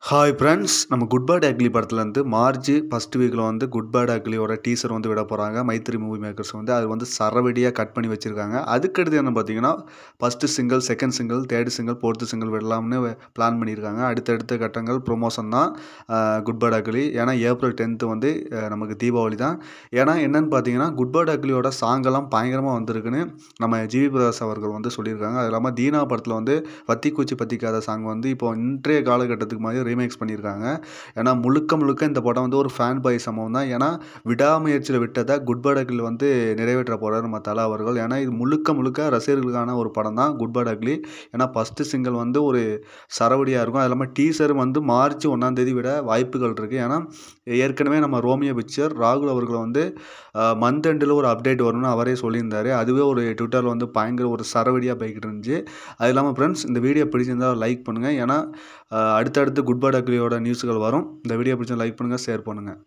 Hi friends, நம்ம good bad ugly படத்துலேருந்து March first வீக்கில் வந்து குட் பேட் அக்லியோட டீசர் வந்து விட போகிறாங்க. மைத்ரி மூவி மேக்கர்ஸ் வந்து அது வந்து சரவெடியாக கட் பண்ணி வச்சுருக்காங்க. அதுக்கடுத்து என்ன பார்த்தீங்கன்னா, first single, second single, third single, fourth single விடலாம்னு பிளான் பண்ணியிருக்காங்க. அடுத்தடுத்த கட்டங்கள் ப்ரொமோஷன் தான் குட் பேட் அக்லி. ஏன்னா ஏப்ரல் 10th வந்து நமக்கு தீபாவளி தான். ஏன்னா என்னென்னு பார்த்தீங்கன்னா, குட் பேட் அக்லியோட சாங்கெல்லாம் பயங்கரமாக வந்திருக்குன்னு நம்ம ஜிவி பிரகாஷ் அவர்கள் வந்து சொல்லியிருக்காங்க. அது இல்லாமல் தீனா படத்தில் வந்து பத்தி குச்சி பத்திக்காத சாங் வந்து இப்போ இன்றைய காலகட்டத்துக்கு மாதிரி ரீமேக்ஸ் பண்ணியிருக்காங்க. ஏன்னா முழுக்க முழுக்க இந்த படம் வந்து ஒரு ஃபேன் பாய் சம்பவம் தான். ஏன்னா விடாமுயற்சியில் விட்டதை குட் பேட் அக்லி வந்து நிறைவேற்ற போகிறார் நம்ம தல அவர்கள். ஏன்னா இது முழுக்க முழுக்க ரசிகர்களுக்கான ஒரு படம் தான் குட் பேட் அக்லி. ஏன்னா ஃபஸ்ட்டு சிங்கிள் வந்து ஒரு சரவடியாக இருக்கும். அது இல்லாமல் டீசர் வந்து மார்ச் 1 விட வாய்ப்புகள் இருக்குது. ஏன்னா ஏற்கனவே நம்ம ரோமியோ பிக்சர் ராகுல் அவர்கள் வந்து மந்த் எண்டில் ஒரு அப்டேட் வரும்னு அவரே சொல்லியிருந்தார். அதுவே ஒரு ட்விட்டரில் வந்து பயங்கர ஒரு சரவடியாக போய்கிட்டு இருந்துச்சு. அது இல்லாமல் ஃப்ரெண்ட்ஸ், இந்த வீடியோ பிடிச்சிருந்தால் லைக் பண்ணுங்கள். ஏன்னா அடுத்தடுத்து குட் பேட் அக்லியோட நியூஸ்கள் வரும். இந்த வீடியோ பிடிச்சா லைக் பண்ணுங்கள், ஷேர் பண்ணுங்கள்.